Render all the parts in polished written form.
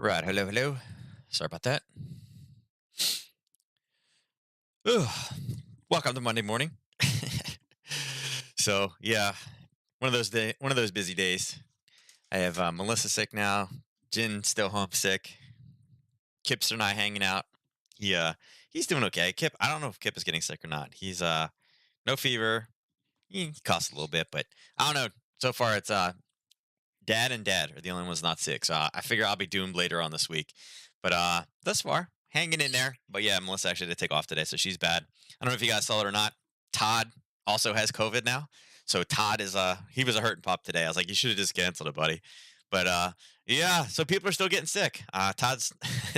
Right. Hello, hello. Sorry about that. Ugh. Welcome to Monday morning. So yeah, one of those busy days. I have Melissa sick now. Jin still homesick. Kipster and I hanging out. He's doing okay. Kip, I don't know if Kip is getting sick or not. He's no fever. He coughs a little bit, but I don't know. So far, it's Dad and Dad are the only ones not sick, so I figure I'll be doomed later on this week. But thus far, hanging in there. But yeah, Melissa actually had to take off today, so she's bad. I don't know if you guys saw it or not. Todd also has COVID now, so Todd is he was a hurting pup today. I was like, you should have just canceled it, buddy. But yeah, so people are still getting sick. Todd's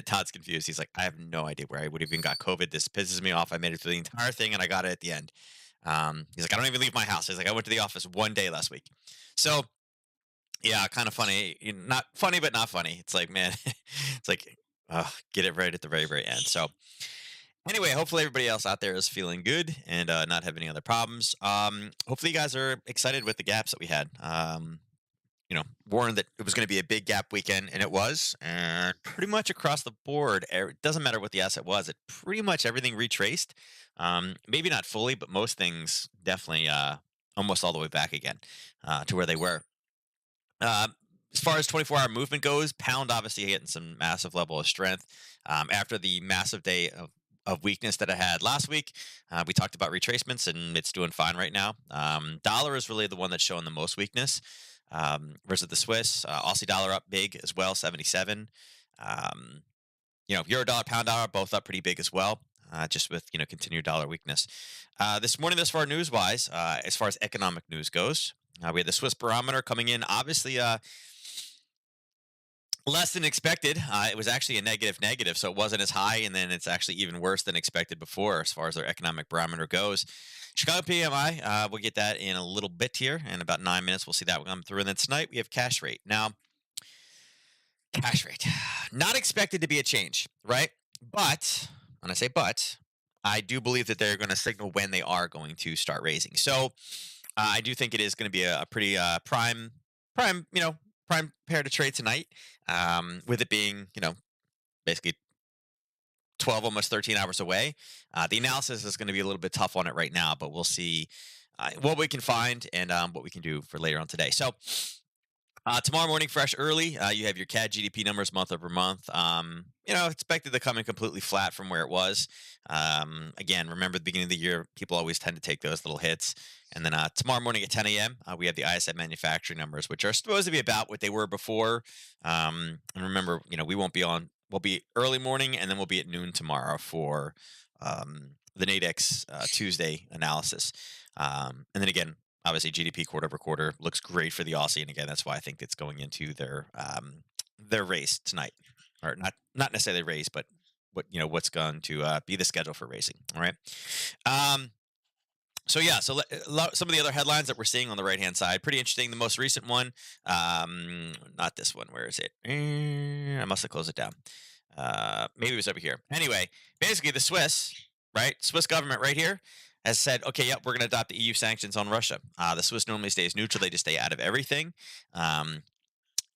Todd's confused. He's like, I have no idea where I would even got COVID. This pisses me off. I made it through the entire thing, and I got it at the end. He's like, I don't even leave my house. He's like, I went to the office one day last week. So yeah, kind of funny. Not funny, but not funny. It's like, man, it's like, get it right at the very, very end. So, anyway, hopefully everybody else out there is feeling good and not have any other problems. Hopefully you guys are excited with the gaps that we had. Warned that it was going to be a big gap weekend, and it was. And pretty much across the board, it doesn't matter what the asset was. It pretty much everything retraced. Maybe not fully, but most things definitely almost all the way back again to where they were. Uh, as far as 24-hour movement goes, pound obviously hitting some massive level of strength after the massive day of weakness that I had last week. We talked about retracements, and it's doing fine right now. Dollar is really the one that's showing the most weakness versus the Swiss. Aussie dollar up big as well, 77. Um, Euro dollar, pound dollar, both up pretty big as well. Just with continued dollar weakness. This morning, as far news wise, as far as economic news goes, we had the Swiss barometer coming in, obviously less than expected. It was actually a negative, so it wasn't as high, and then it's actually even worse than expected before as far as their economic barometer goes. Chicago PMI, we'll get that in a little bit here. In about 9 minutes, we'll see that come through. And then tonight, we have cash rate. Now, cash rate, not expected to be a change, right? But, when I say but, I do believe that they're going to signal when they are going to start raising. So, I do think it is going to be a pretty prime, prime pair to trade tonight. With it being, basically 12, almost 13 hours away. The analysis is going to be a little bit tough on it right now, but we'll see what we can find and what we can do for later on today. So, tomorrow morning, fresh early, you have your CAD GDP numbers month over month. Expected to come in completely flat from where it was. Again, remember the beginning of the year, people always tend to take those little hits. And then tomorrow morning at 10 a.m., we have the ISM manufacturing numbers, which are supposed to be about what they were before. And remember, we won't be on. We'll be early morning, and then we'll be at noon tomorrow for the Nadex Tuesday analysis. And then again, obviously GDP quarter over quarter looks great for the Aussie, and again, that's why I think it's going into their race tonight, or not necessarily race, but what's going to be the schedule for racing. All right. So yeah, some of the other headlines that we're seeing on the right hand side, pretty interesting. The most recent one, not this one. Where is it? I must have closed it down. Maybe it was over here. Anyway, basically the Swiss government right here has said, okay, yep, we're going to adopt the EU sanctions on Russia. The Swiss normally stays neutral; they just stay out of everything.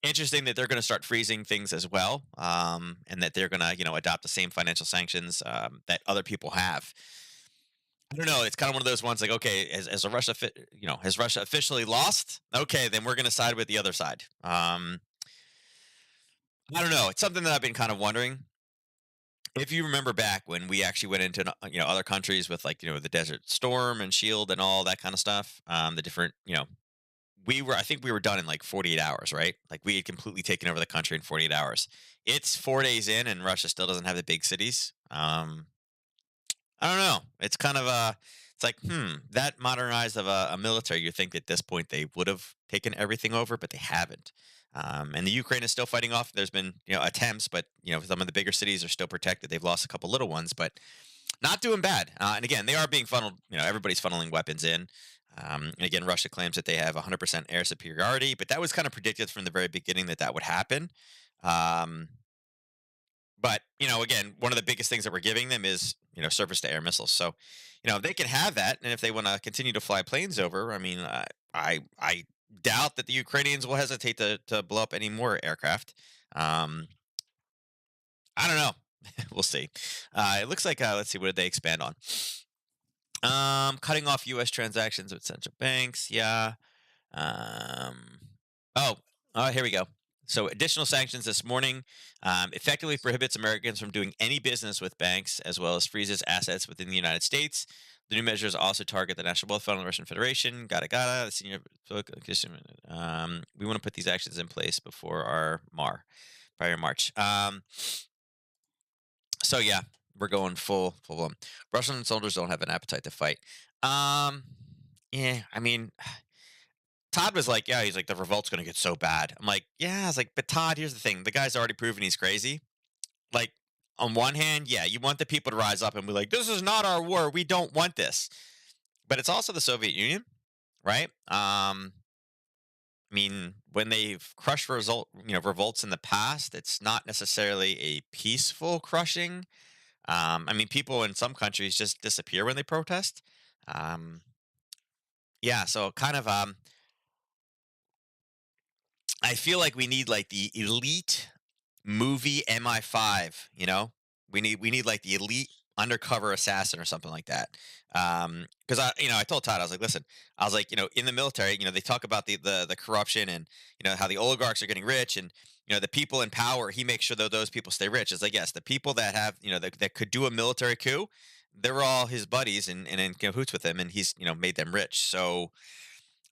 Interesting that they're going to start freezing things as well, and that they're going to adopt the same financial sanctions that other people have. I don't know. It's kind of one of those ones like, okay, has has Russia officially lost? Okay, then we're going to side with the other side. I don't know. It's something that I've been kind of wondering. If you remember back when we actually went into other countries with like the Desert Storm and Shield and all that kind of stuff, the different I think we were done in like 48 hours, right? Like we had completely taken over the country in 48 hours. It's 4 days in, and Russia still doesn't have the big cities. I don't know. It's kind of it's like, that modernized of a military. You think at this point they would have taken everything over, but they haven't. And the Ukraine is still fighting off. There's been, attempts, but some of the bigger cities are still protected. They've lost a couple little ones, but not doing bad. And again, they are being funneled. Everybody's funneling weapons in. And again, Russia claims that they have 100% air superiority, but that was kind of predicted from the very beginning that would happen. Um, but again, one of the biggest things that we're giving them is surface to air missiles. So they can have that, and if they want to continue to fly planes over, I mean, I doubt that the Ukrainians will hesitate to blow up any more aircraft. Um, I don't know. We'll see. It looks like let's see, what did they expand on? Cutting off U.S. transactions with central banks. Yeah. Um, oh, here we go. So, additional sanctions this morning effectively prohibits Americans from doing any business with banks, as well as freezes assets within the United States. The new measures also target the National Wealth Fund and the Russian Federation. Gotta. The senior. We want to put these actions in place before our prior March. So yeah, we're going full blown. Russian soldiers don't have an appetite to fight. Um, yeah, I mean, Todd was like, "Yeah," he's like, "The revolt's gonna get so bad." I'm like, "Yeah," I was like, "But Todd, here's the thing: the guy's already proven he's crazy." Like, on one hand, yeah, you want the people to rise up and be like, "This is not our war. We don't want this." But it's also the Soviet Union, right? I mean, when they've crushed revolts in the past, it's not necessarily a peaceful crushing. I mean, people in some countries just disappear when they protest. Um, yeah, so kind of I feel like we need like the elite movie MI5, you know? We need like the elite undercover assassin or something like that. Cuz I told Todd, I was like, "Listen, I was like, in the military, they talk about the corruption and how the oligarchs are getting rich and the people in power, he makes sure that those people stay rich." It's like, yes, the people that have, that could do a military coup, they're all his buddies and in cahoots with him and he's, made them rich. So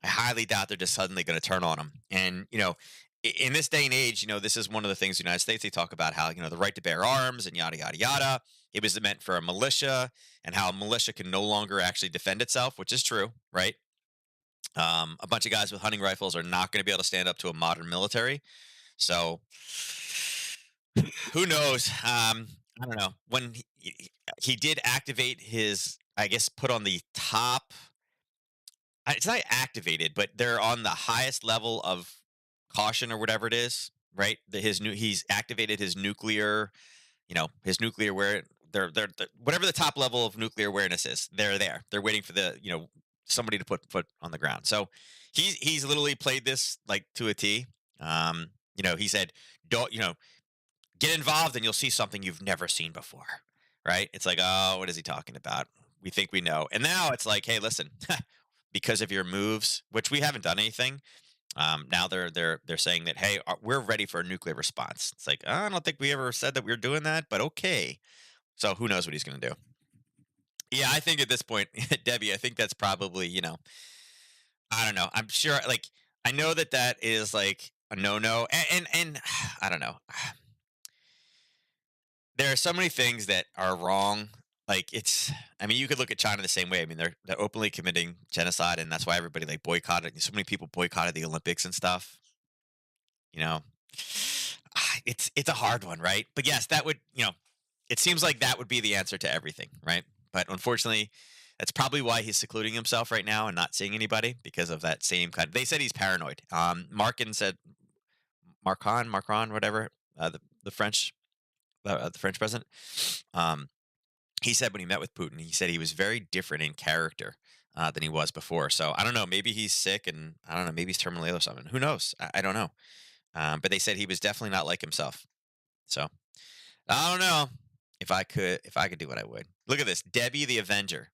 I highly doubt they're just suddenly going to turn on them. And in this day and age, this is one of the things in the United States they talk about how the right to bear arms and yada yada yada. It was meant for a militia, and how a militia can no longer actually defend itself, which is true, right? A bunch of guys with hunting rifles are not going to be able to stand up to a modern military. So who knows? I don't know. When he did activate his, I guess, put on the top it's not activated, but they're on the highest level of caution or whatever it is, right? He's activated his nuclear where they're whatever the top level of nuclear awareness is. They're there. They're waiting for somebody to put foot on the ground. So he's literally played this like to a T. He said, "Don't get involved and you'll see something you've never seen before." Right? It's like, oh, what is he talking about? We think we know. And now it's like, hey, listen, because of your moves, which we haven't done anything. Now they're saying that, hey, we're ready for a nuclear response. It's like, I don't think we ever said that we were doing that, but okay. So who knows what he's going to do? Yeah, I think at this point, Debbie, I think that's probably I don't know. I'm sure, like, I know that is like a no, and I don't know. There are so many things that are wrong. Like I mean, you could look at China the same way. I mean, they're openly committing genocide, and that's why everybody like boycotted. So many people boycotted the Olympics and stuff. You know, it's a hard one, right? But yes, that would it seems like that would be the answer to everything, right? But unfortunately, that's probably why he's secluding himself right now and not seeing anybody because of that same kind. They said he's paranoid. Markin said Macron, whatever, the French president. Um, he said when he met with Putin, he said he was very different in character than he was before. So I don't know. Maybe he's sick, and I don't know. Maybe he's terminally ill or something. Who knows? I don't know. But they said he was definitely not like himself. So I don't know if I could do what I would. Look at this, Debbie the Avenger.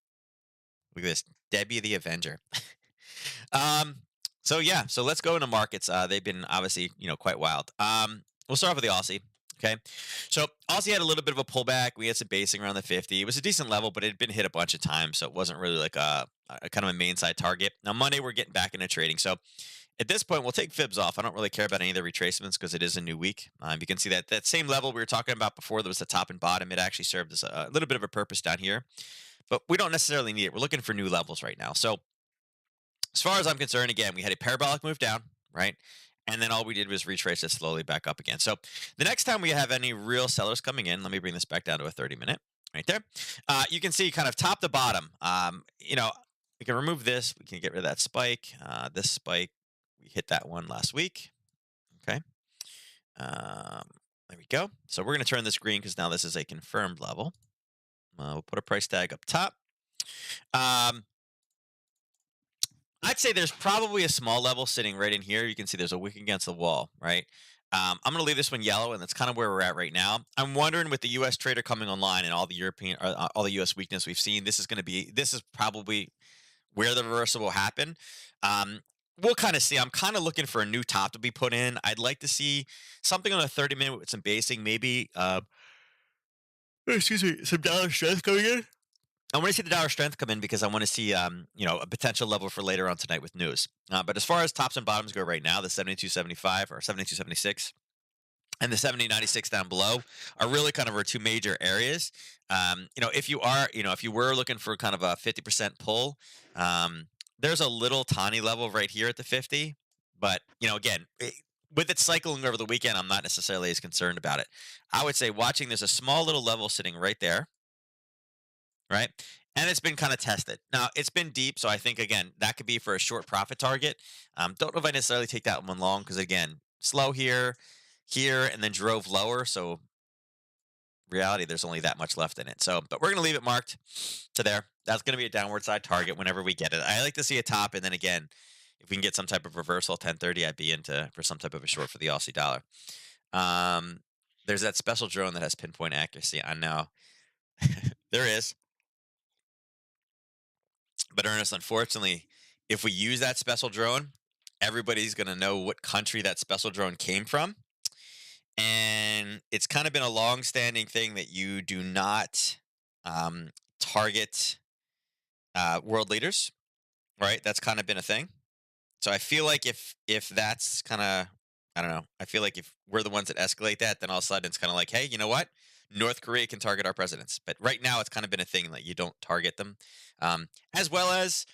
Look at this, Debbie the Avenger. um. So yeah. So let's go into markets. They've been obviously quite wild. We'll start off with the Aussie. Okay. So Aussie had a little bit of a pullback. We had some basing around the 50. It was a decent level, but it had been hit a bunch of times. So it wasn't really like a kind of a main side target. Now, Monday, we're getting back into trading. So at this point, we'll take fibs off. I don't really care about any of the retracements because it is a new week. You can see that same level we were talking about before, there was the top and bottom. It actually served as a little bit of a purpose down here, but we don't necessarily need it. We're looking for new levels right now. So as far as I'm concerned, again, we had a parabolic move down, right? And then all we did was retrace it slowly back up again. So the next time we have any real sellers coming in, let me bring this back down to a 30-minute right there. You can see kind of top to bottom. We can remove this. We can get rid of that spike. This spike, we hit that one last week. Okay. There we go. So we're going to turn this green because now this is a confirmed level. We'll put a price tag up top. I'd say there's probably a small level sitting right in here. You can see there's a wick against the wall, right? I'm going to leave this one yellow, and that's kind of where we're at right now. I'm wondering with the U.S. trader coming online and all the all the U.S. weakness we've seen, this is probably where the reversal will happen. Um, we'll kind of see. I'm kind of looking for a new top to be put in. I'd like to see something on a 30-minute with some basing, maybe. Excuse me, some dollar strength coming in. I want to see the dollar strength come in because I want to see, a potential level for later on tonight with news. But as far as tops and bottoms go right now, the 72.75 or 72.76 and the 70.96 down below are really kind of our two major areas. If you were looking for kind of a 50% pull, um, there's a little tiny level right here at the 50. But, again, with it cycling over the weekend, I'm not necessarily as concerned about it. I would say watching, there's a small little level sitting right there, right? And it's been kind of tested. Now, it's been deep, so I think, again, that could be for a short profit target. Don't know if I necessarily take that one long because, again, slow here, and then drove lower. So, reality, there's only that much left in it. So, but we're going to leave it marked to there. That's going to be a downward side target whenever we get it. I like to see a top, and then again, if we can get some type of reversal 1030, I'd be into for some type of a short for the Aussie dollar. Um, there's that special drone that has pinpoint accuracy. I know there is. But Ernest, unfortunately, if we use that special drone, everybody's going to know what country that special drone came from. And it's kind of been a long-standing thing that you do not um, target world leaders, right? That's kind of been a thing. So I feel like if that's kind of, I don't know. I feel like if we're the ones that escalate that, then all of a sudden it's kind of like, hey, you know what? North Korea can target our presidents, but right now it's kind of been a thing that you don't target them, um, as well as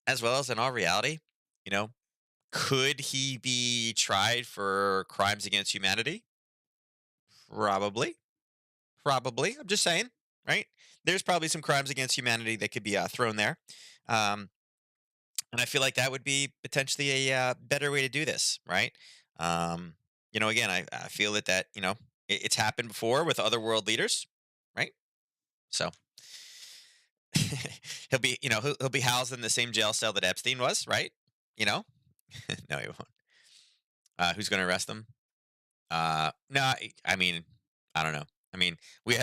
in all reality, you know, could he be tried for crimes against humanity? Probably. Probably. I'm just saying, right? There's probably some crimes against humanity that could be thrown there. Um, and I feel like that would be potentially a better way to do this, right? Um, again, I feel that it's happened before with other world leaders, right? So he'll be housed in the same jail cell that Epstein was, right? You know, no, he won't. Who's going to arrest him? No, I mean, I don't know. I mean, we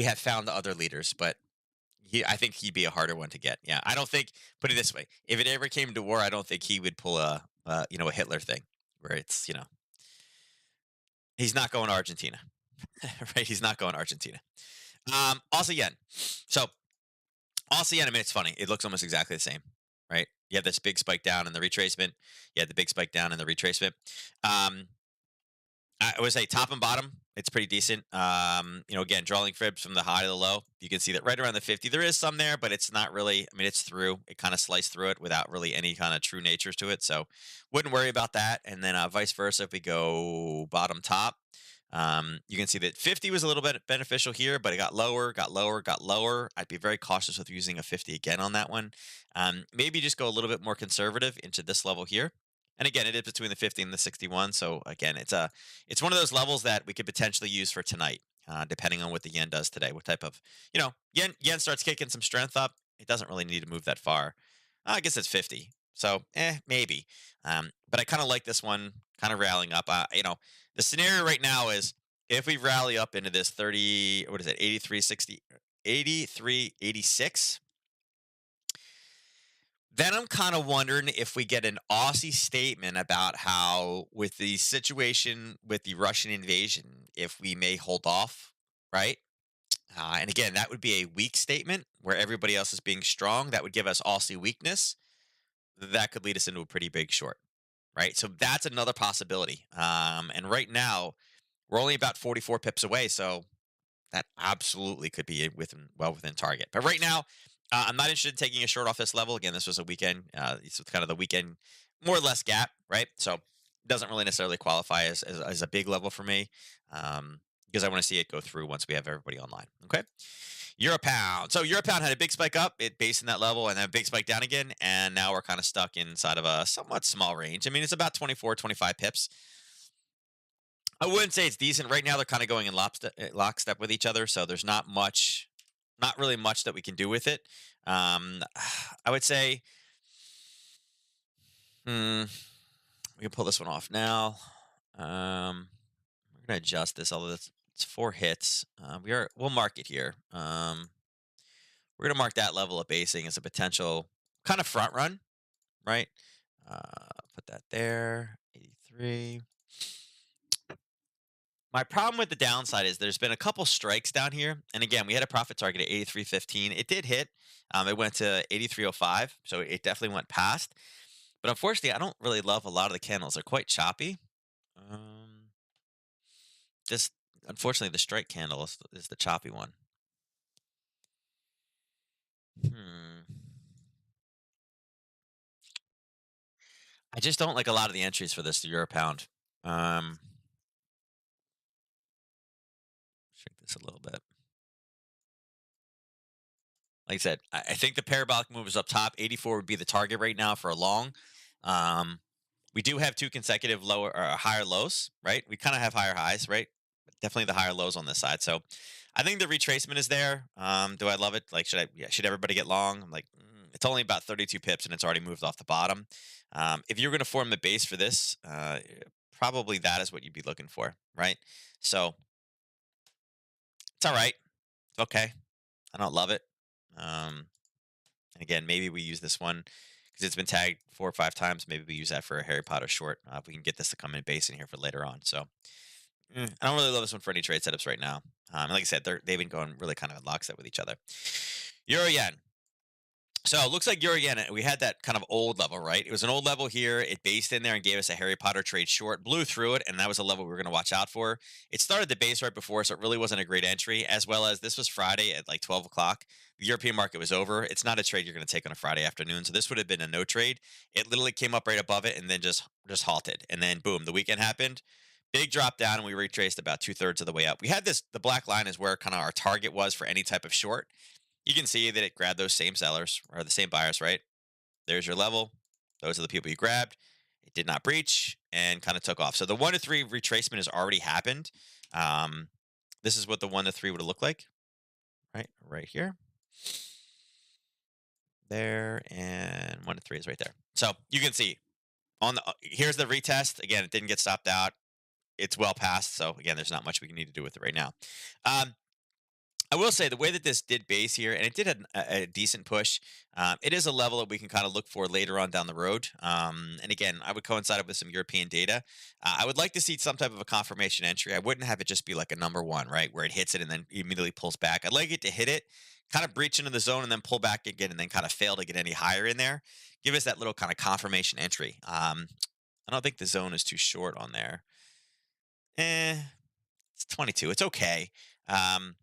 have found other leaders, but I think he'd be a harder one to get. Yeah, I don't think. Put it this way: if it ever came to war, I don't think he would pull a Hitler thing, where he's not going to Argentina, right? He's not going to Argentina. Also, yen. So also yen. I mean, it's funny. It looks almost exactly the same, right? You have this big spike down in the retracement. You had the big spike down in the retracement. Um, I would say top and bottom, it's pretty decent. Again, drawing fibs from the high to the low. You can see that right around the 50. There is some there, but it's not really. I mean, it's through. It kind of sliced through it without really any kind of true natures to it. So, wouldn't worry about that. And then vice versa, if we go bottom top, you can see that 50 was a little bit beneficial here, but it got lower, got lower, got lower. I'd be very cautious with using a 50 again on that one. Maybe just go a little bit more conservative into this level here. And again, it is between the 50 and the 61. So again, it's one of those levels that we could potentially use for tonight, depending on what the yen does today. What type of yen starts kicking some strength up. It doesn't really need to move that far. I guess it's 50. So maybe. But I kind of like this one, kind of rallying up. The scenario right now is if we rally up into this 30, what is it, 83.60, 83.86. Then I'm kind of wondering if we get an Aussie statement about how, with the situation with the Russian invasion, if we may hold off, right? And again, that would be a weak statement where everybody else is being strong. That would give us Aussie weakness. That could lead us into a pretty big short, right? So that's another possibility. And right now, we're only about 44 pips away. So that absolutely could be well within target. But right now, I'm not interested in taking a short off this level. Again, this was a weekend. It's kind of the weekend, more or less gap, right? So it doesn't really necessarily qualify as a big level for me, because I want to see it go through once we have everybody online. Okay. Euro pound. So Euro pound had a big spike up, it based in that level, and then a big spike down again. And now we're kind of stuck inside of a somewhat small range. I mean, it's about 24, 25 pips. I wouldn't say it's decent. Right now, they're kind of going in lockstep with each other, so there's not really much that we can do with it. I would say, hmm, we can pull this one off now. We're gonna adjust this, although it's 4 hits. We'll mark it here. We're gonna mark that level of basing as a potential kind of front run, right? Put that there. 83. My problem with the downside is there's been a couple strikes down here, and again, we had a profit target at 83.15. It did hit. It went to 83.05, so it definitely went past. But unfortunately, I don't really love a lot of the candles. They're quite choppy. Um, this, unfortunately, the strike candle is the choppy one. Hmm. I just don't like a lot of the entries for this euro pound. Um, Shrink this a little bit. Like I said, I think the parabolic move is up top. 84 would be the target right now for a long. Um, we do have two consecutive lower or higher lows, right? We kind of have higher highs, right? Definitely the higher lows on this side. So I think the retracement is there. Do I love it? Like, should I? Yeah, should everybody get long? I'm like, it's only about 32 pips and it's already moved off the bottom. If you're going to form the base for this, probably that is what you'd be looking for, right? So it's all right. It's okay. I don't love it. Um, and again, maybe we use this one because it's been tagged 4 or 5 times. Maybe we use that for a Harry Potter short. If we can get this to come in base in here for later on. So I don't really love this one for any trade setups right now. And like I said, they've been going really kind of in lockstep with each other. Euro yen. So it looks like Euro yen, we had that kind of old level, right? It was an old level here. It based in there and gave us a Harry Potter trade short, blew through it, and that was a level we were going to watch out for. It started the base right before, so it really wasn't a great entry, as well as this was Friday at like 12 o'clock. The European market was over. It's not a trade you're going to take on a Friday afternoon, so this would have been a no trade. It literally came up right above it and then just halted. And then boom, the weekend happened. Big drop down, and we retraced about 2/3 of the way up. We had this, the black line is where kind of our target was for any type of short. You can see that it grabbed those same sellers or the same buyers, right? There's your level. Those are the people you grabbed. It did not breach and kind of took off. So the 1 to 3 retracement has already happened. Um, this is what the 1 to 3 would have looked like, right? Right here, there, and 1 to 3 is right there. So you can see on the here's the retest. Again, it didn't get stopped out. It's well past. So again, there's not much we can need to do with it right now. Um, I will say the way that this did base here, and it did a decent push. It is a level that we can kind of look for later on down the road. And again, I would coincide it with some European data. I would like to see some type of a confirmation entry. I wouldn't have it just be like a number one, right, where it hits it and then immediately pulls back. I'd like it to hit it, kind of breach into the zone, and then pull back again, and then kind of fail to get any higher in there. Give us that little kind of confirmation entry. I don't think the zone is too short on there. It's 22. It's okay. Um,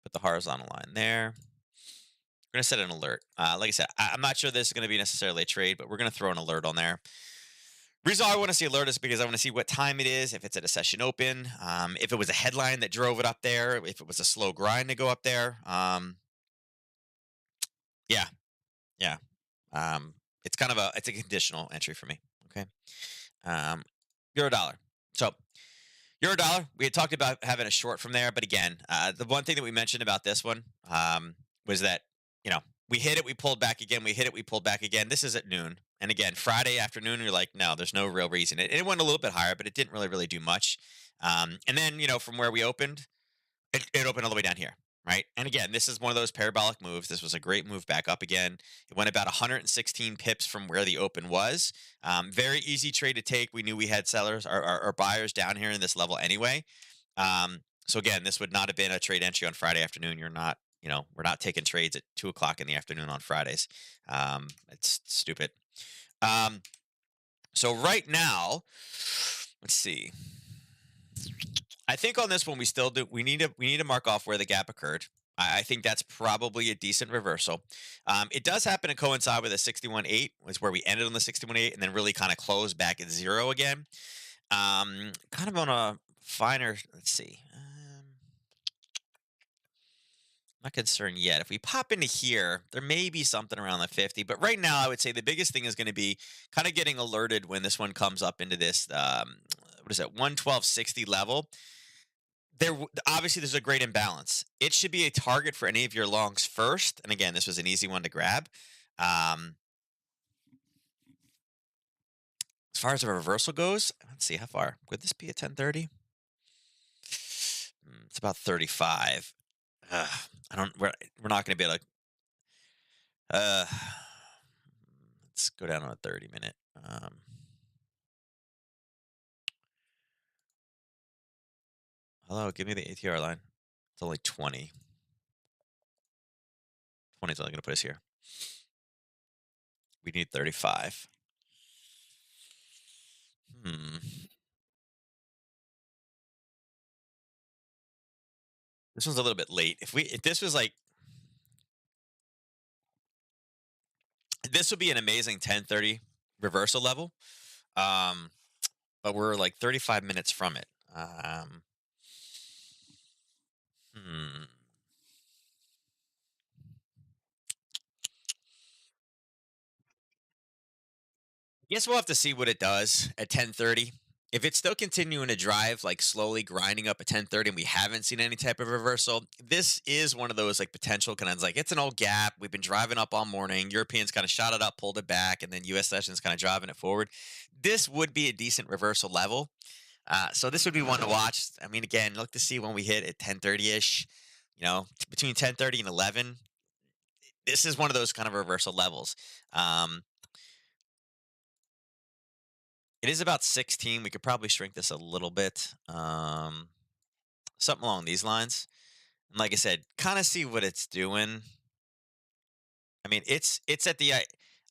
Put the horizontal line there. We're going to set an alert. Like I said, I'm not sure this is going to be necessarily a trade, but we're going to throw an alert on there. Reason why I want to see alert is because I want to see what time it is, if it's at a session open, if it was a headline that drove it up there, if it was a slow grind to go up there. Yeah, yeah. Um, it's a conditional entry for me. Okay. Um, Euro dollar. So Euro dollar, we had talked about having a short from there, but again, the one thing that we mentioned about this one was that you know we hit it, we pulled back again, we hit it, we pulled back again. This is at noon, and again Friday afternoon, you're like, no, there's no real reason. It went a little bit higher, but it didn't really do much. And then from where we opened, it opened all the way down here, right? And again, this is one of those parabolic moves. This was a great move back up again. It went about 116 pips from where the open was. Very easy trade to take. We knew we had sellers or buyers down here in this level anyway. So again, this would not have been a trade entry on Friday afternoon. You're not, we're not taking trades at 2 o'clock in the afternoon on Fridays. It's stupid. Um, so right now, let's see. I think on this one we still do. We need to mark off where the gap occurred. I think that's probably a decent reversal. It does happen to coincide with a 61.8, was where we ended on the 61.8 and then really kind of closed back at zero again. Kind of on a finer. Let's see. Not concerned yet. If we pop into here, there may be something around the 50, but right now I would say the biggest thing is going to be kind of getting alerted when this one comes up into this. What is it? 112.60 level. Obviously there's a great imbalance. It should be a target for any of your longs first. And again, this was an easy one to grab. Um, As far as a reversal goes, let's see how far. Would this be a 1030? It's about 35. Ugh, I don't. We're not going to be able to. Uh, let's go down on a 30 minute. Hello, give me the ATR line. It's only 20. 20 is only going to put us here. We need 35. Hmm. This one's a little bit late. If this was like this would be an amazing 1030 reversal level. Um, but we're like 35 minutes from it. Hmm. Guess we'll have to see what it does at 10:30. If it's still continuing to drive, like slowly grinding up at 10:30, and we haven't seen any type of reversal, this is one of those like potential kind of like it's an old gap. We've been driving up all morning. Europeans kind of shot it up, pulled it back, and then U.S. sessions kind of driving it forward. This would be a decent reversal level. So this would be one to watch. I mean, again, look to see when we hit at 10:30 ish. Between 10:30 and 11. This is one of those kind of reversal levels. Um, It is about 16. We could probably shrink this a little bit. Something along these lines. And like I said, kind of see what it's doing. I mean, it's at the like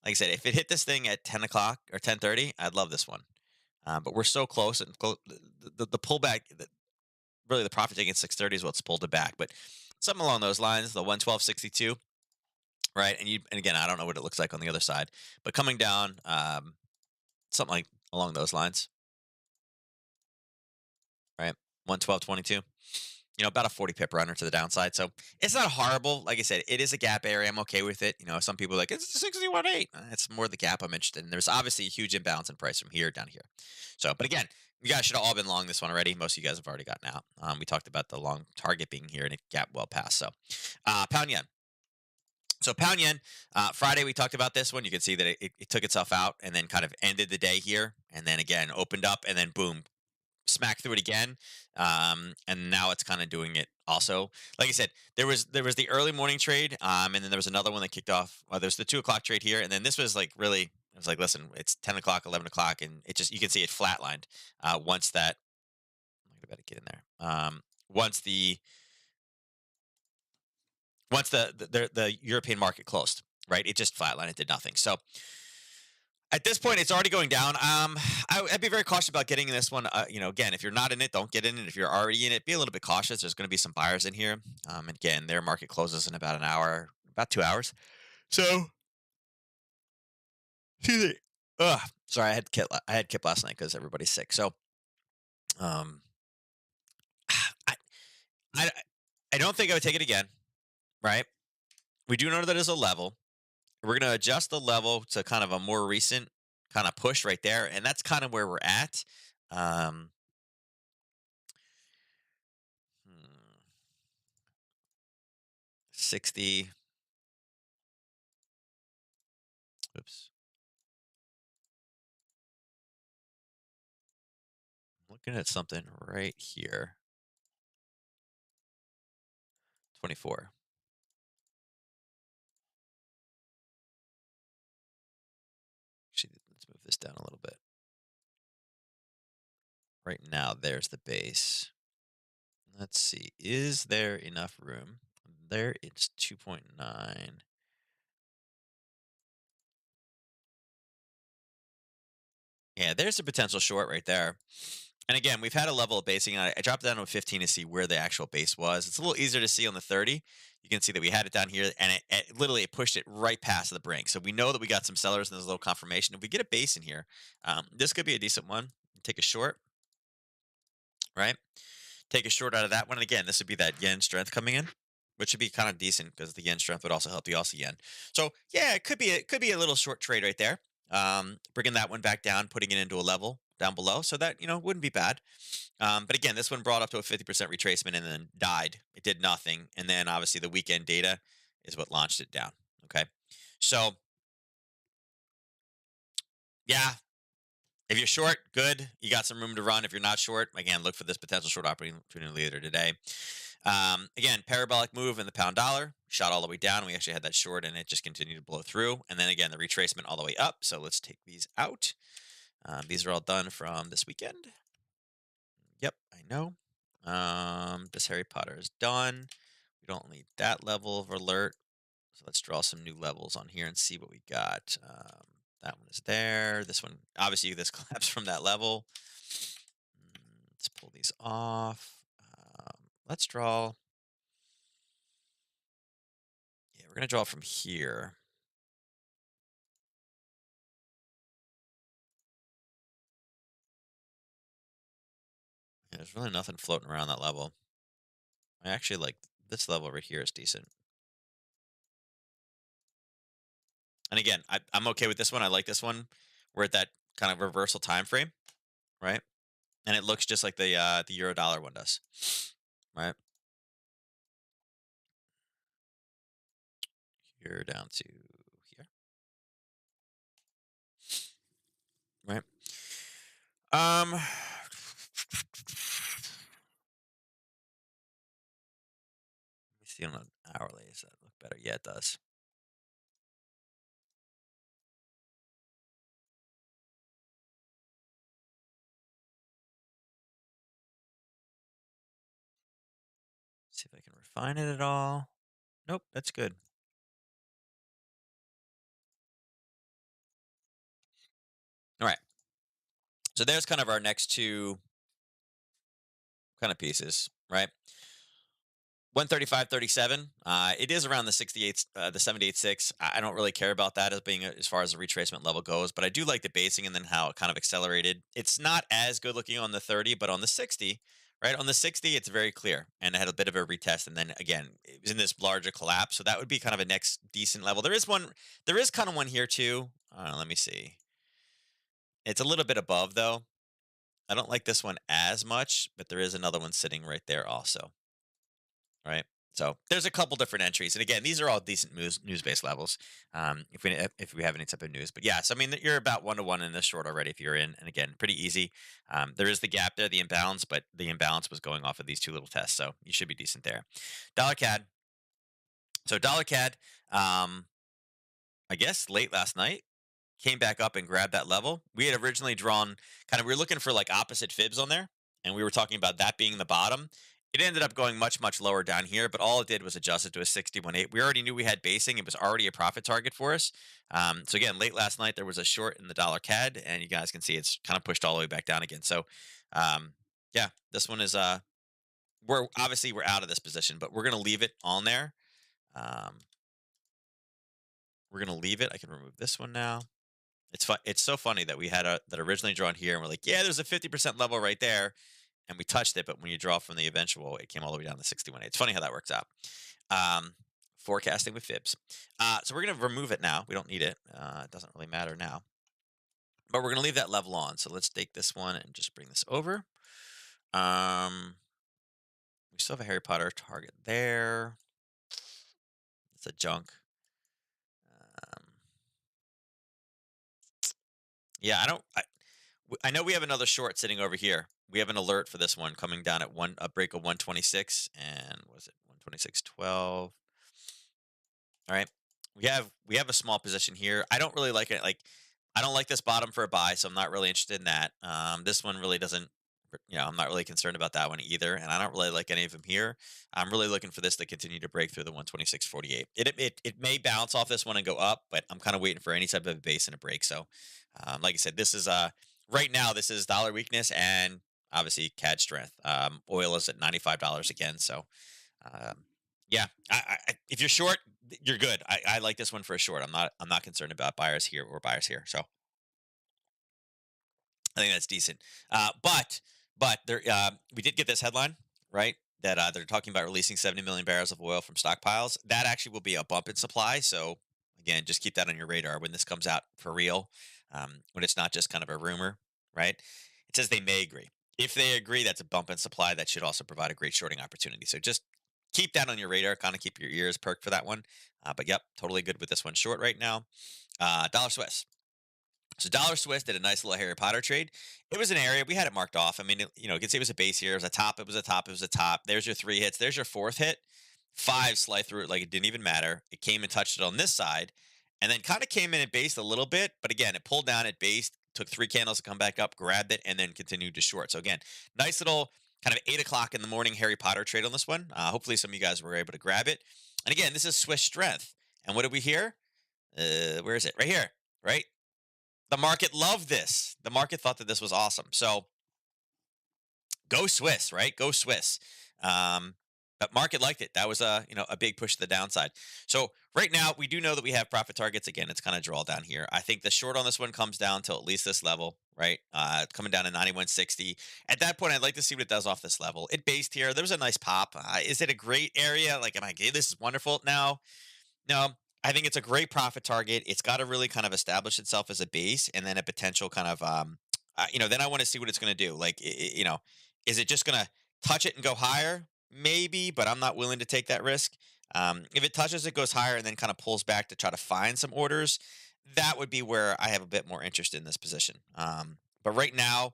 I said, if it hit this thing at 10 o'clock or 10:30, I'd love this one. But we're so close, and the pullback, really the profit taking at 6:30 is what's pulled it back. But something along those lines, the 112.62, right? And again, I don't know what it looks like on the other side, but coming down, something like along those lines, right? 112.22. About a 40 pip runner to the downside. So it's not horrible. Like I said, it is a gap area. I'm okay with it. Some people are like, it's 61.8. It's more the gap I'm interested in. There's obviously a huge imbalance in price from here down here. So, but again, you guys should have all been long this one already. Most of you guys have already gotten out. We talked about the long target being here and it gap well past. So, pound yen. So pound yen, Friday we talked about this one. You can see that it took itself out and then kind of ended the day here, and then again opened up and then boom, smack through it again, and now it's kind of doing it also. Like I said, there was the early morning trade, and then there was another one that kicked off. There's the 2 o'clock trade here, and then this was like really. It was like, listen, it's 10 o'clock, 11 o'clock, and it just you can see it flatlined. Once that, I better get in there. Once the once the European market closed, right? It just flatlined. It did nothing. So at this point, it's already going down. I'd be very cautious about getting in this one. Again, if you're not in it, don't get in it. If you're already in it, be a little bit cautious. There's going to be some buyers in here. And again, their market closes in about an hour, about 2 hours. So, excuse me. Sorry, I had kip last night because everybody's sick. So, um, I, I, I don't think I would take it again. Right? We do know that is a level. We're going to adjust the level to kind of a more recent kind of push right there, and that's kind of where we're at. Um, hmm, 60. Oops. Looking at something right here. 24. Actually, let's move this down a little bit. Right now, there's the base. Let's see. Is there enough room? There, it's 2.9. Yeah, there's a potential short right there. And again, we've had a level of basing. I dropped it down to a 15 to see where the actual base was. It's a little easier to see on the 30. You can see that we had it down here, and it literally it pushed it right past the brink. So we know that we got some sellers, and there's a little confirmation. If we get a base in here, this could be a decent one. Take a short, right? Take a short out of that one. And again, this would be that yen strength coming in, which would be kind of decent because the yen strength would also help the Aussie yen. So yeah, it could be a little short trade right there. Bringing that one back down, putting it into a level down below, so that wouldn't be bad. But again, this one brought up to a 50% retracement and then died. It did nothing, and then obviously the weekend data is what launched it down. Okay, so yeah, If you're short, good. You got some room to run. If you're not short, again, look for this potential short opportunity later today. Again, parabolic move in the pound dollar shot all the way down. We actually had that short and it just continued to blow through. And then again, the retracement all the way up. So let's take these out. These are all done from this weekend. Yep, I know. This Harry Potter is done. We don't need that level of alert. So let's draw some new levels on here and see what we got. That one is there. This one, obviously, this collapsed from that level. Let's pull these off. Let's draw. Yeah, we're going to draw from here. Yeah, there's really nothing floating around that level. I actually like this level right here is decent. And again, I'm okay with this one. I like this one. We're at that kind of reversal time frame, right? And it looks just like the euro dollar one does, right? Here down to here, right? Let me see on an hourly. Does that look better? Yeah, it does. See if I can refine it at all. Nope, that's good. All right. So there's kind of our next two kind of pieces, right? 135.37. It is around the 68, the 78.6. I don't really care about that as being as far as the retracement level goes, but I do like the basing and then how it kind of accelerated. It's not as good looking on the 30, but on the 60, right? On the 60, it's very clear and it had a bit of a retest. And then again, it was in this larger collapse. So that would be kind of a next decent level. There is kind of one here too. Let me see. It's a little bit above though. I don't like this one as much, but there is another one sitting right there also. Right. So there's a couple different entries, and again, these are all decent news based levels. If we have any type of news, but yes, I mean you're about 1 to 1 in this short already if you're in, and again, pretty easy. There is the gap there, the imbalance, but the imbalance was going off of these two little tests, so you should be decent there. Dollar CAD. So dollar CAD. I guess late last night came back up and grabbed that level. We had originally drawn we were looking for like opposite fibs on there, and we were talking about that being the bottom. It ended up going much, much lower down here, but all it did was adjust it to a 61.8. We already knew we had basing. It was already a profit target for us. So again, late last night, there was a short in the dollar CAD, and you guys can see it's kind of pushed all the way back down again. So, um, yeah, this one is, we're out of this position, but we're going to leave it on there. Um, we're going to leave it. I can remove this one now. It's so funny that we had that originally drawn here, and we're like, yeah, there's a 50% level right there, and we touched it, but when you draw from the eventual, it came all the way down to 61. It's funny how that works out. Um, Forecasting with fibs. So we're gonna remove it now. We don't need it. It doesn't really matter now, but we're gonna leave that level on. So let's take this one and just bring this over. Um, we still have a Harry Potter target there. It's a junk. Um, yeah, I don't. I know we have another short sitting over here. We have an alert for this one coming down at a break of 126 and was it 126.12? All right. We have a small position here. I don't really like it. Like I don't like this bottom for a buy, so I'm not really interested in that. This one really doesn't. I'm not really concerned about that one either, and I don't really like any of them here. I'm really looking for this to continue to break through the 126.48. It may bounce off this one and go up, but I'm kind of waiting for any type of base and a break. So, like I said, this is right now this is dollar weakness and obviously CAD strength. Oil is at $95 again, so um, yeah, if you're short, you're good. I like this one for a short. I'm not concerned about buyers here or buyers here. So I think that's decent. But there we did get this headline right that they're talking about releasing 70 million barrels of oil from stockpiles. That actually will be a bump in supply. So again, just keep that on your radar when this comes out for real. When it's not just kind of a rumor, right? It says they may agree. If they agree, that's a bump in supply. That should also provide a great shorting opportunity. So just keep that on your radar. Kind of keep your ears perked for that one. But yep, totally good with this one short right now. Dollar Swiss. So dollar Swiss did a nice little Harry Potter trade. It was an area we had it marked off. I mean, you can see it was a base here. It was a top. It was a top. It was a top. There's your three hits. There's your fourth hit. Five slide through it like it didn't even matter. It came and touched it on this side, and then kind of came in and based a little bit. But again, it pulled down. It based. Took three candles to come back up. Grabbed it and then continued to short. So again, nice little kind of 8 o'clock in the morning Harry Potter trade on this one. Hopefully, some of you guys were able to grab it. And again, this is Swiss strength. And what did we hear? Where is it? Right here. Right. The market loved this. The market thought that this was awesome. So go Swiss, right? Go Swiss. Um, but market liked it. That was a big push to the downside. So right now we do know that we have profit targets. Again, it's kind of draw down here. I think the short on this one comes down to at least this level, right? Coming down to 91.60. At that point, I'd like to see what it does off this level. It based here. There was a nice pop. Is it a great area? Like, am I? This is wonderful. No, I think it's a great profit target. It's got to really kind of establish itself as a base, and then a potential kind of, then I want to see what it's going to do. Like, is it just going to touch it and go higher? Maybe, but I'm not willing to take that risk. If it touches it, goes higher, and then kind of pulls back to try to find some orders, that would be where I have a bit more interest in this position. But right now,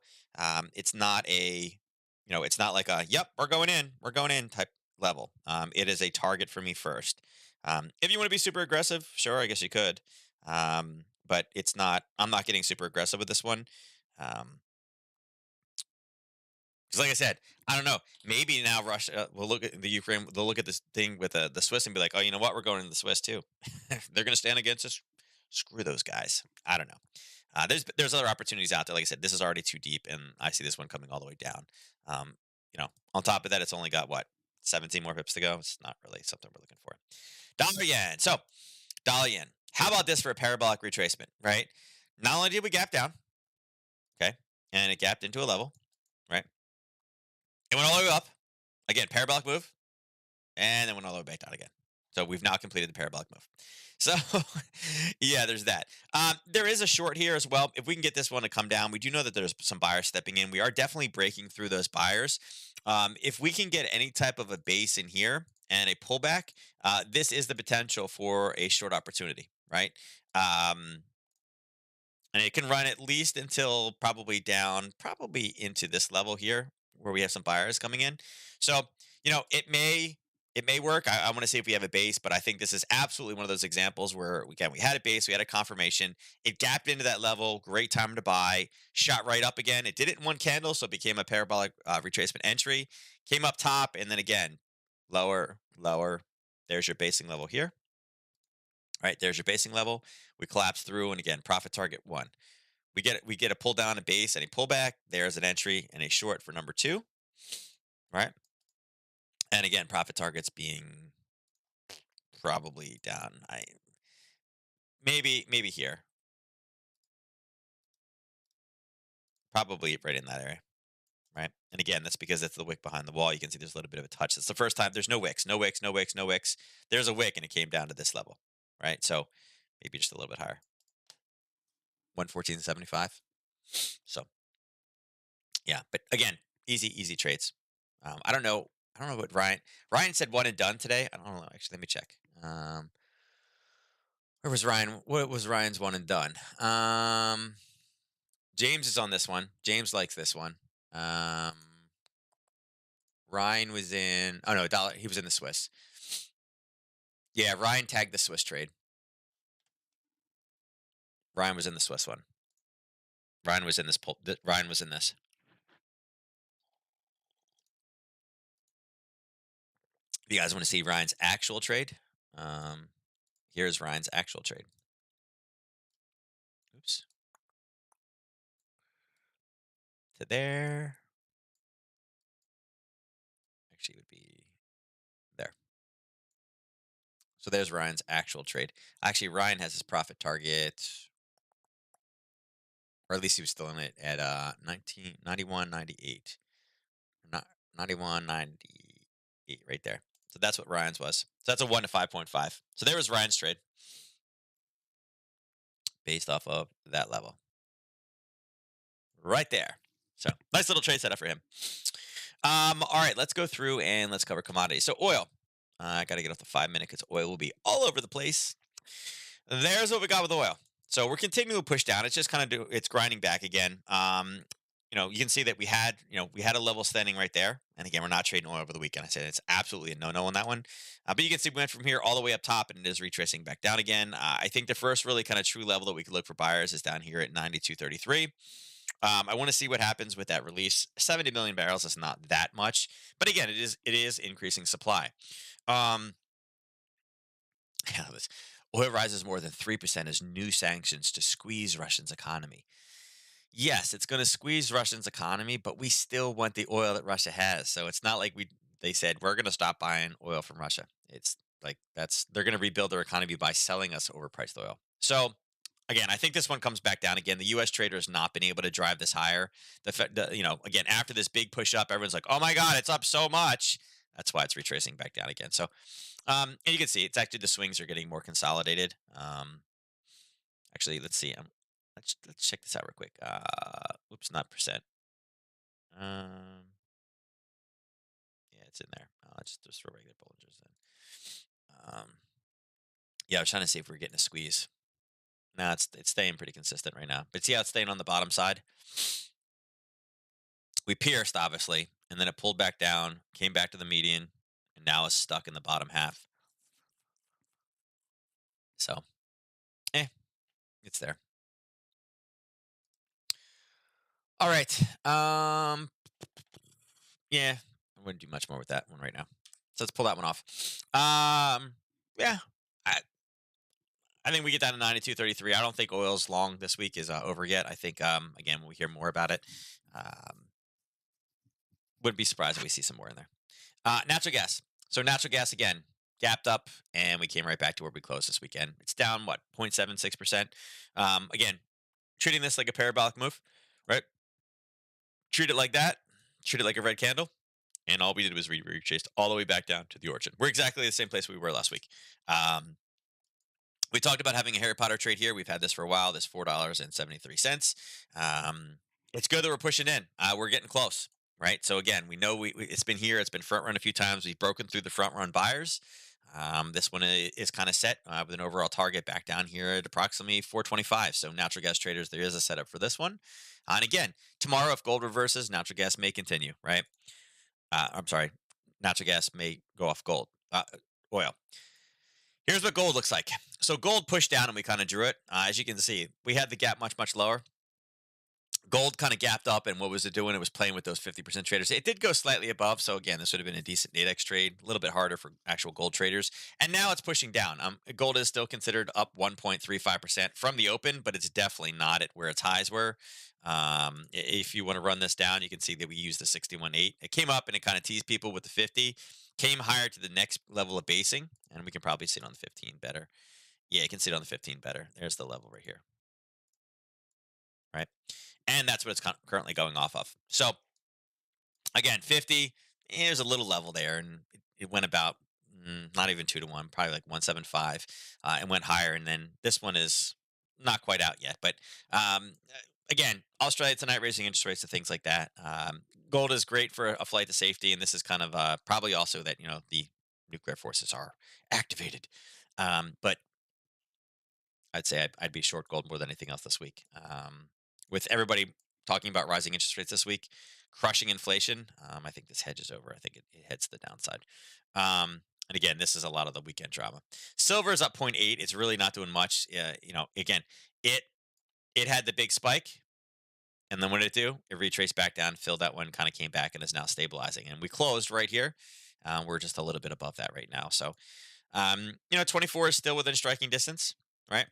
it's not it's not like a, yep, we're going in type level. It is a target for me first. If you want to be super aggressive, sure, I guess you could. But it's not. I'm not getting super aggressive with this one. Um, because like I said, I don't know. Maybe now Russia will look at the Ukraine. They'll look at this thing with the Swiss and be like, oh, you know what? We're going to the Swiss too. They're going to stand against us. Screw those guys. I don't know. There's other opportunities out there. Like I said, this is already too deep, and I see this one coming all the way down. On top of that, it's only got what 17 more pips to go. It's not really something we're looking for. Dollar yen. So dollar yen. How about this for a parabolic retracement? Right. Not only did we gap down, okay, and it gapped into a level, right? It went all the way up. Again, parabolic move, and then went all the way back down again. So we've now completed the parabolic move. So yeah, there's that. There is a short here as well. If we can get this one to come down, we do know that there's some buyers stepping in. We are definitely breaking through those buyers. If we can get any type of a base in here and a pullback, this is the potential for a short opportunity, right? Um, and it can run at least until probably into this level here where we have some buyers coming in. So it may work. I want to see if we have a base, but I think this is absolutely one of those examples where we had a base, we had a confirmation, it gapped into that level, great time to buy, shot right up again. It did it in one candle, so it became a parabolic retracement entry, came up top, and then again lower, lower. There's your basing level here. Right, there's your basing level. We collapse through, and again, profit target one. We get a pull down, a base, and a pullback. There's an entry and a short for number two. Right, and again, profit targets being probably down. Maybe here, probably right in that area. Right, and again, that's because it's the wick behind the wall. You can see there's a little bit of a touch. It's the first time there's no wicks, no wicks, no wicks, no wicks. There's a wick, and it came down to this level. Right, so maybe just a little bit higher. 114.75. So yeah, but again, easy trades. I don't know what Ryan said one and done today. I don't know. Actually, let me check. Where was Ryan? What was Ryan's one and done? James is on this one. James likes this one. Um, Ryan was in. Oh no, dollar. He was in the Swiss. Yeah, Ryan tagged the Swiss trade. Ryan was in the Swiss one. Ryan was in this. Ryan was in this. If you guys want to see Ryan's actual trade, um, here's Ryan's actual trade. Oops. To there. Actually, it would be there. So there's Ryan's actual trade. Actually, Ryan has his profit target, or at least he was still in it at 91.98. Not 91.98 right there. So that's what Ryan's was. So that's a 1 to 5.5. So there was Ryan's trade based off of that level. Right there. So nice little trade setup for him. All right, let's go through and let's cover commodities. So oil. I got to get off the 5 minute because oil will be all over the place. There's what we got with oil. So we're continuing to push down. It's just kind of it's grinding back again. You can see that we had a level standing right there. And again, we're not trading oil over the weekend. I said it's absolutely a no-no on that one. But you can see we went from here all the way up top, and it is retracing back down again. I think the first really kind of true level that we could look for buyers is down here at 92.33. I want to see what happens with that release. 70 million barrels is not that much, but again, it is increasing supply. Um, yeah, oil rises more than 3% as new sanctions to squeeze Russia's economy. Yes, it's going to squeeze Russia's economy, but we still want the oil that Russia has. So it's not like they said we're going to stop buying oil from Russia. It's like they're going to rebuild their economy by selling us overpriced oil. So again, I think this one comes back down again. The U.S. trader has not been able to drive this higher. Again, after this big push up, everyone's like, "Oh my God, it's up so much." That's why it's retracing back down again. So, and you can see it's actually the swings are getting more consolidated. Actually, let's see. Let's check this out real quick. Oops, not percent. Um, yeah, it's in there. Let's just throw regular Bollingers in. Yeah, I was trying to see if we're getting a squeeze. No, it's staying pretty consistent right now. But see how it's staying on the bottom side? We pierced obviously, and then it pulled back down, came back to the median, and now it's stuck in the bottom half. So, eh, it's there. All right. Yeah, I wouldn't do much more with that one right now. So let's pull that one off. Yeah, I, I think we get down to 92.33. I don't think oil's long this week is over yet. I think again when we hear more about it, um, wouldn't be surprised if we see some more in there. Natural gas. So natural gas again gapped up, and we came right back to where we closed this weekend. It's down what 0.76%. Again, treating this like a parabolic move, right? Treat it like that. Treat it like a red candle. And all we did was we retraced all the way back down to the origin. We're exactly the same place we were last week. Um, we talked about having a Harry Potter trade here. We've had this for a while. This $4.73. It's good that we're pushing in. We're getting close, right? So again, we know it's been here. It's been front run a few times. We've broken through the front run buyers. This one is kind of set with an overall target back down here at approximately 425. So natural gas traders, there is a setup for this one. And again, tomorrow, if gold reverses, natural gas may continue, right? I'm sorry, natural gas may go off oil. Here's what gold looks like. So gold pushed down and we kind of drew it. As you can see, we had the gap much, much lower. Gold kind of gapped up, and what was it doing? It was playing with those 50% traders. It did go slightly above, so again, this would have been a decent Nadex trade. A little bit harder for actual gold traders, and now it's pushing down. Gold is still considered up 1.35% from the open, but it's definitely not at where its highs were. If you want to run this down, you can see that we used the 61.8. It came up and it kind of teased people with the 50, came higher to the next level of basing, and we can probably see it on the 15 better. Yeah, you can see it on the 15 better. There's the level right here, right? And that's what it's currently going off of. So again, 50, there's a little level there, and it went about not even 2 to 1, probably like 175, and went higher. And then this one is not quite out yet. But again, Australia tonight raising interest rates and things like that. Gold is great for a flight to safety, and this is kind of probably also that the nuclear forces are activated. But I'd say I'd be short gold more than anything else this week. With everybody talking about rising interest rates this week, crushing inflation, I think this hedge is over. I think it heads to the downside. And again, this is a lot of the weekend drama. Silver is up zero point 0.8. It's really not doing much. Again, it it had the big spike, and then what did it do? It retraced back down, filled that one, kind of came back, and is now stabilizing. And we closed right here. We're just a little bit above that right now. So, 24 is still within striking distance, right?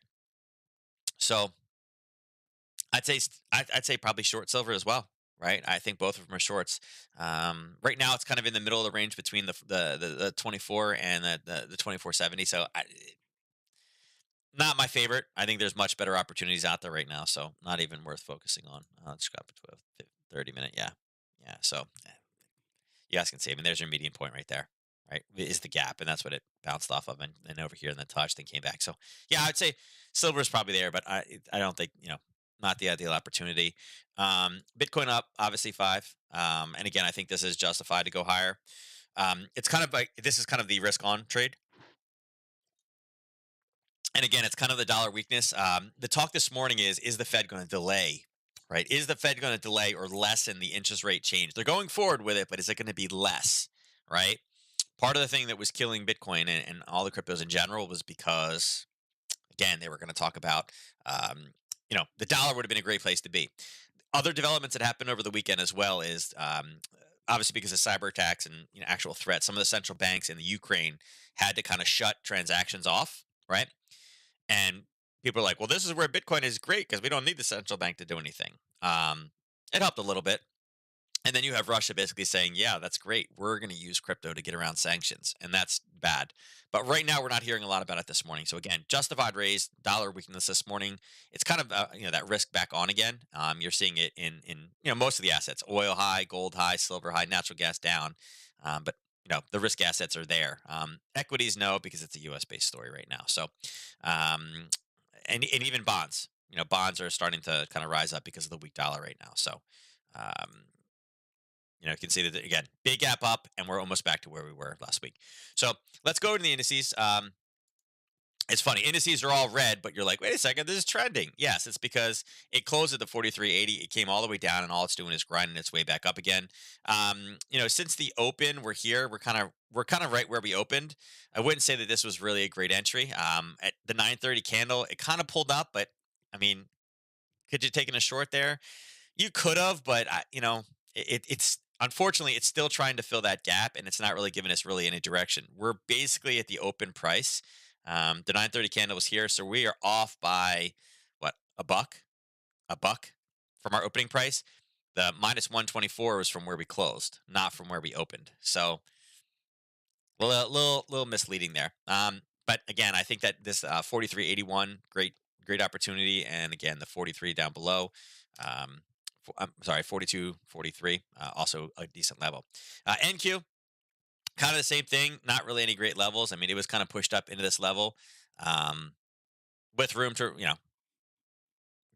So I'd say probably short silver as well, right? I think both of them are shorts. Right now, it's kind of in the middle of the range between the 24 and the 24.70. So not my favorite. I think there's much better opportunities out there right now. So not even worth focusing on. Let's grab a 12, 30 minute. Yeah, yeah. So you guys can see. I mean, there's your median point right there. Right, is the gap, and that's what it bounced off of, and over here, and then touched, and came back. So, yeah, I'd say silver is probably there, but I don't think not the ideal opportunity. Bitcoin up, obviously 5, and again, I think this is justified to go higher. It's kind of like this is kind of the risk on trade. And again, it's kind of the dollar weakness. The talk this morning is the Fed going to delay? Right? Is the Fed going to delay or lessen the interest rate change? They're going forward with it, but is it going to be less? Right? Part of the thing that was killing Bitcoin and all the cryptos in general was because, again, they were going to talk about, the dollar would have been a great place to be. Other developments that happened over the weekend as well is, obviously because of cyber attacks and actual threats. Some of the central banks in the Ukraine had to kind of shut transactions off, right? And people are like, "Well, this is where Bitcoin is great because we don't need the central bank to do anything." It helped a little bit, and then you have Russia basically saying, "Yeah, that's great. We're going to use crypto to get around sanctions," and that's bad. But right now, we're not hearing a lot about it this morning. So again, justified raise, dollar weakness this morning. It's kind of that risk back on again. You're seeing it in most of the assets: oil high, gold high, silver high, natural gas down. But the risk assets are there. Equities no, because it's a U.S. based story right now. So, um, and even bonds. Bonds are starting to kind of rise up because of the weak dollar right now. So. Um, you can see that again, big gap up, and we're almost back to where we were last week. So let's go to the indices. It's funny, indices are all red, but you're like, wait a second, this is trending. Yes, it's because it closed at the 43.80. It came all the way down, and all it's doing is grinding its way back up again. Since the open, we're here. We're kind of right where we opened. I wouldn't say that this was really a great entry. At the 9:30 candle, it kind of pulled up, but I mean, could you taken a short there? You could have, but it's unfortunately it's still trying to fill that gap, and it's not really giving us really any direction. We're basically at the open price. The 9:30 candle was here, so we are off by what, a buck from our opening price. The minus 124 was from where we closed, not from where we opened. So little misleading there. But again, I think that this 43.81, great opportunity, and again the 43 down below. I'm sorry, 42.43, also a decent level. NQ, kind of the same thing. Not really any great levels. I mean, it was kind of pushed up into this level, um, with room to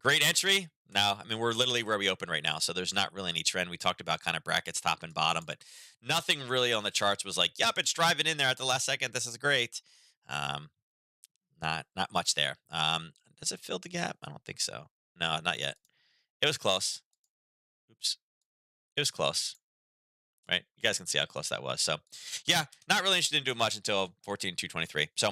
great entry. No, I mean we're literally where we open right now, so there's not really any trend. We talked about kind of brackets top and bottom, but nothing really on the charts was like, "Yep, it's driving in there at the last second. This is great." Um, not much there. Does it fill the gap? I don't think so. No, not yet. It was close. Oops, it was close. Right, you guys can see how close that was. So, yeah, not really interested in doing much until 14,223. So,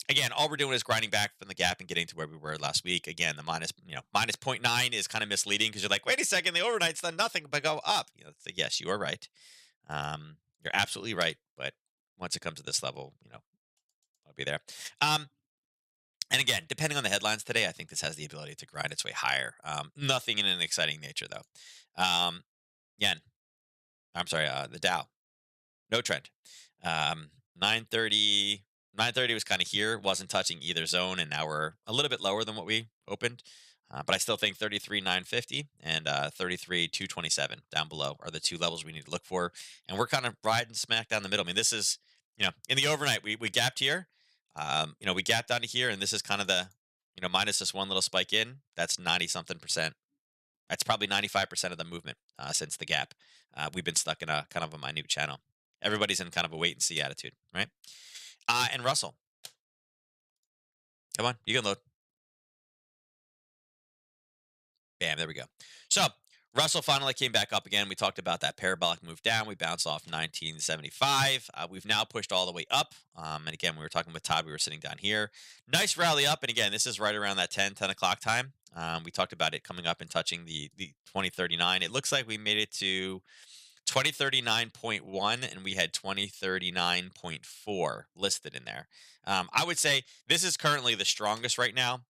again, all we're doing is grinding back from the gap and getting to where we were last week. Again, the minus point 0.9 is kind of misleading because you're like, wait a second, the overnight's done nothing but go up. It's like, yes, you are right. You're absolutely right. But once it comes to this level, I'll be there. Um, and again, depending on the headlines today, I think this has the ability to grind its way higher. Nothing in an exciting nature, though. Again, I'm sorry, the Dow. No trend. 930, 930 was kind of here, wasn't touching either zone, and now we're a little bit lower than what we opened. But I still think 33,950 and 33,227 down below are the two levels we need to look for. And we're kind of riding smack down the middle. I mean, this is, in the overnight, we gapped here. We gapped down to here, and this is kind of the, minus this one little spike in, that's 90 something percent. That's probably 95% of the movement since the gap. We've been stuck in a kind of a minute channel. Everybody's in kind of a wait and see attitude, right? And Russell, come on, you can load. Bam, there we go. So Russell finally came back up again. We talked about that parabolic move down. We bounced off 1975. We've now pushed all the way up. And again, we were talking with Todd. We were sitting down here. Nice rally up. And again, this is right around that 10 o'clock time. We talked about it coming up and touching the 2039. It looks like we made it to 2039.1 and we had 2039.4 listed in there. I would say this is currently the strongest right now.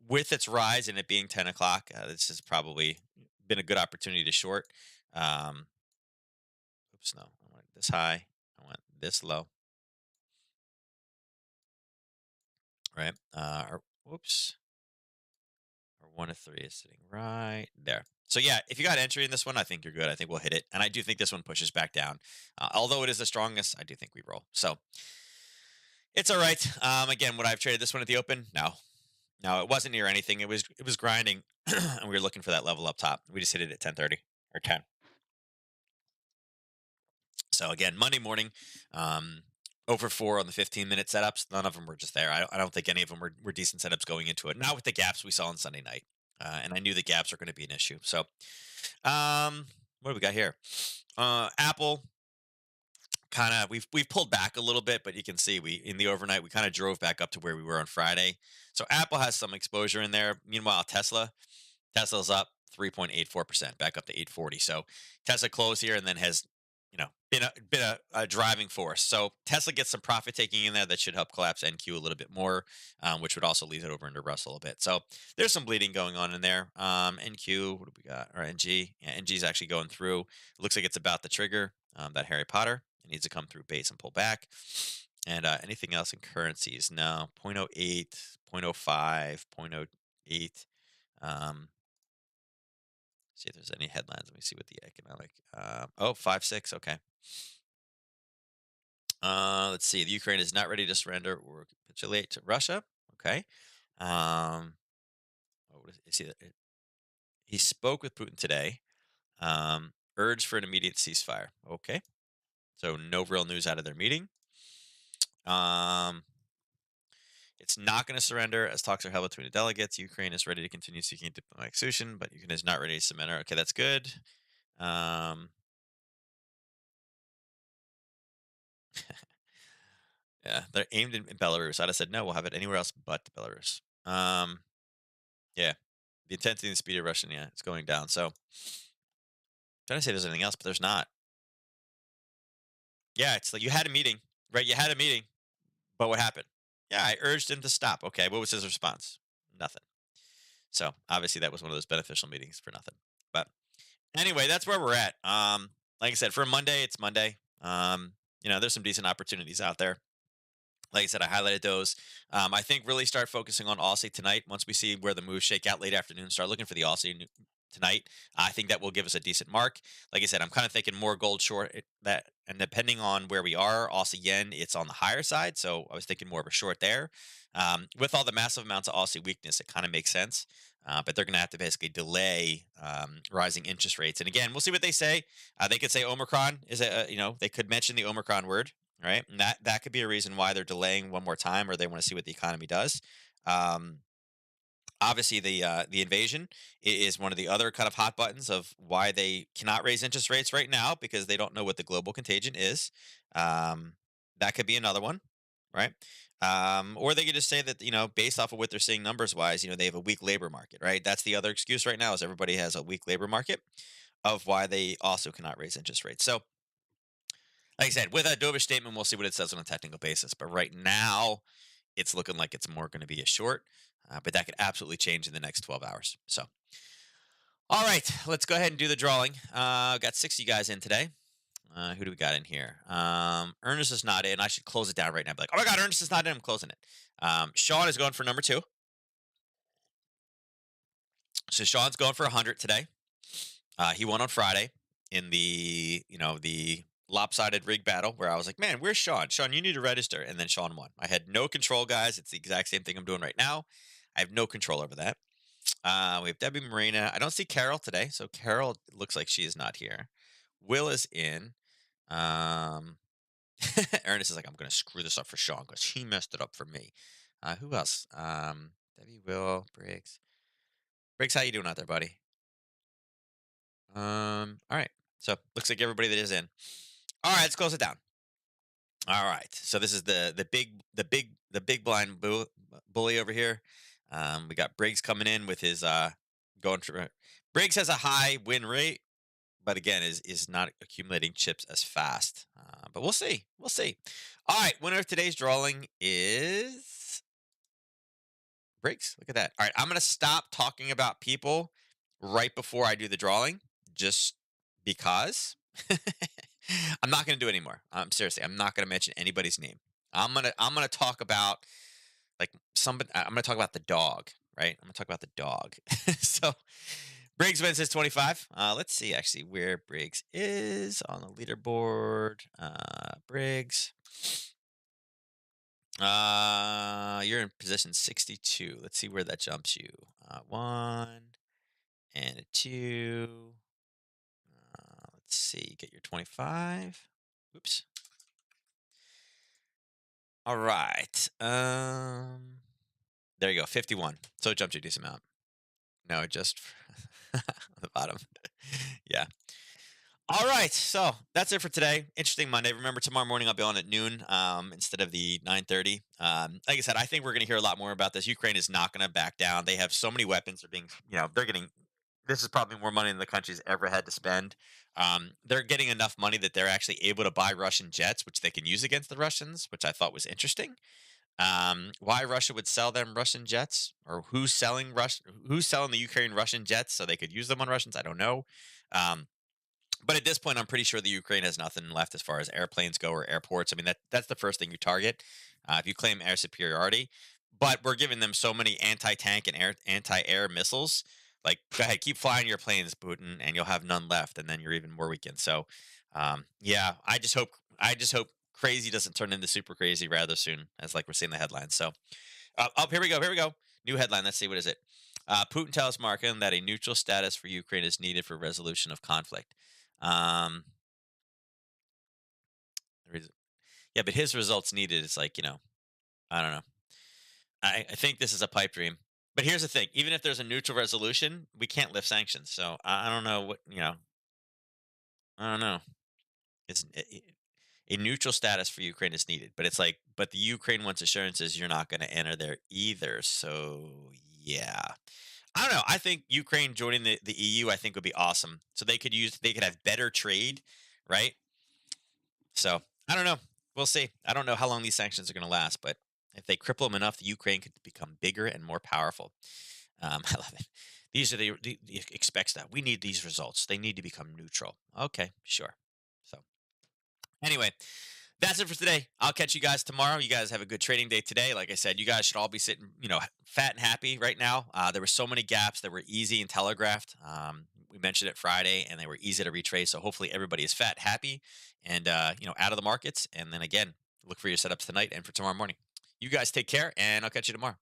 With its rise and it being 10 o'clock, this has probably been a good opportunity to short. Um, Oops, no, I want this high. I want this low, right? Whoops. Or 1 to 3 is sitting right there. So yeah, if you got entry in this one, I think you're good. I think we'll hit it, and I do think this one pushes back down. Although it is the strongest, I do think we roll. So it's all right. Again, would I have traded this one at the open? No, it wasn't near anything. It was grinding, and we were looking for that level up top. We just hit it at 10:30 or 10. So again, Monday morning, um, Over 4 on the 15-minute setups. None of them were just there. I don't think any of them were decent setups going into it. Not with the gaps we saw on Sunday night. And I knew the gaps are going to be an issue. So, what do we got here? Apple kind of we've pulled back a little bit, but you can see we in the overnight we kind of drove back up to where we were on Friday. So Apple has some exposure in there. Meanwhile, Tesla's up 3.84%, back up to 840. So Tesla closed here and then has, been a driving force. So Tesla gets some profit taking in there that should help collapse NQ a little bit more, which would also lead it over into Russell a bit. So there's some bleeding going on in there. NQ, what do we got? Or NG? Yeah, NG is actually going through. It looks like it's about the trigger. That Harry Potter. It needs to come through base and pull back. And anything else in currencies? No. zero point zero 0.08, zero point zero 0.05, zero point zero 0.08. See if there's any headlines. Let me see what the economic. Oh, 5.6. Okay. Let's see. The Ukraine is not ready to surrender or capitulate to Russia. Okay. Um, oh, what is he? He spoke with Putin today. Urged for an immediate ceasefire. Okay. So no real news out of their meeting. Um, it's not going to surrender as talks are held between the delegates. Ukraine is ready to continue seeking diplomatic solution, but Ukraine is not ready to surrender. Okay, that's good. Um, Yeah, they're aimed in Belarus. I'd have said no. We'll have it anywhere else but Belarus. Yeah, the intensity and speed of Russian, yeah, it's going down. So trying to say there's anything else, but there's not. Yeah, it's like you had a meeting, right? You had a meeting, but what happened? Yeah, I urged him to stop. Okay, what was his response? Nothing. So obviously that was one of those beneficial meetings for nothing. But anyway, that's where we're at. Like I said, for Monday, it's Monday. There's some decent opportunities out there. Like I said, I highlighted those. I think really start focusing on Aussie tonight. Once we see where the moves shake out late afternoon, start looking for the tonight. I think that will give us a decent mark. Like I said, I'm kind of thinking more gold short that, and depending on where we are, Aussie yen, it's on the higher side. So I was thinking more of a short there. With all the massive amounts of Aussie weakness, it kind of makes sense. But they're going to have to basically delay rising interest rates. And again, we'll see what they say. They could say Omicron is they could mention the Omicron word, right? And that could be a reason why they're delaying one more time, or they want to see what the economy does. Um, Obviously, the invasion is one of the other kind of hot buttons of why they cannot raise interest rates right now because they don't know what the global contagion is. Um, that could be another one, right? Or they could just say that based off of what they're seeing numbers wise, they have a weak labor market, right? That's the other excuse right now is everybody has a weak labor market of why they also cannot raise interest rates. So like I said, with a dovish statement, we'll see what it says on a technical basis. But right now, it's looking like it's more going to be a short, but that could absolutely change in the next 12 hours. So, all right, let's go ahead and do the drawing. Got 60 guys in today. Who do we got in here? Ernest is not in. I should close it down right now. Be like, oh my God, Ernest is not in. I'm closing it. Sean is going for number 2. So Sean's going for 100 today. He won on Friday in the lopsided rig battle where I was like, man, where's Sean? Sean, you need to register. And then Sean won. I had no control, guys. It's the exact same thing I'm doing right now. I have no control over that. We have Debbie Marina. I don't see Carol today. So Carol looks like she is not here. Will is in. Um, Ernest is like, I'm going to screw this up for Sean because he messed it up for me. Who else? Debbie, Will, Briggs. Briggs, how you doing out there, buddy? All right. So looks like everybody that is in. All right, let's close it down. All right. So this is the big blind bully over here. We got Briggs coming in with his going to Briggs has a high win rate, but again is not accumulating chips as fast. But we'll see. We'll see. All right. Winner of today's drawing is Briggs. Look at that. All right. I'm gonna stop talking about people right before I do the drawing, just because. I'm not gonna do it anymore. Seriously, I'm not gonna mention anybody's name. I'm gonna talk about like somebody. I'm gonna talk about the dog, right? I'm gonna talk about the dog. So Briggs wins his 25. Let's see actually where Briggs is on the leaderboard. Briggs. You're in position 62. Let's see where that jumps you. 1 and a 2. Let's see. Get your 25. Oops. All right. There you go. 51. So it jumped you a decent amount. No, just on the bottom. Yeah. All right, so that's it for today. Interesting Monday. Remember, tomorrow morning I'll be on at noon instead of the 9:30. Like I said, I think we're going to hear a lot more about this. Ukraine is not going to back down. They have so many weapons. They're being, they're getting. This is probably more money than the country's ever had to spend. They're getting enough money that they're actually able to buy Russian jets, which they can use against the Russians, which I thought was interesting. Why Russia would sell them Russian jets, or who's selling the Ukraine Russian jets so they could use them on Russians? I don't know. Um, but at this point, I'm pretty sure the Ukraine has nothing left as far as airplanes go or airports. I mean, that's the first thing you target if you claim air superiority. But we're giving them so many anti-tank and anti-air missiles. Like, go ahead, keep flying your planes, Putin, and you'll have none left, and then you're even more weakened. So, yeah, I just hope crazy doesn't turn into super crazy rather soon, as like we're seeing the headlines. So, oh, here we go. Here we go. New headline. Let's see. What is it? Putin tells Markin that a neutral status for Ukraine is needed for resolution of conflict. Um, yeah, but his results needed is like, I don't know. I think this is a pipe dream. But here's the thing: even if there's a neutral resolution, we can't lift sanctions. So I don't know what I don't know. It's a neutral status for Ukraine is needed, but it's like, but the Ukraine wants assurances you're not going to enter there either. So yeah, I don't know. I think Ukraine joining the EU, I think would be awesome. So they could have better trade, right? So I don't know. We'll see. I don't know how long these sanctions are going to last, but if they cripple them enough, the Ukraine could become bigger and more powerful. I love it. These are the expects that we need these results. They need to become neutral. Okay, sure. So anyway, that's it for today. I'll catch you guys tomorrow. You guys have a good trading day today. Like I said, you guys should all be sitting, fat and happy right now. There were so many gaps that were easy and telegraphed. We mentioned it Friday, and they were easy to retrace. So hopefully everybody is fat, happy, and out of the markets. And then again, look for your setups tonight and for tomorrow morning. You guys take care, and I'll catch you tomorrow.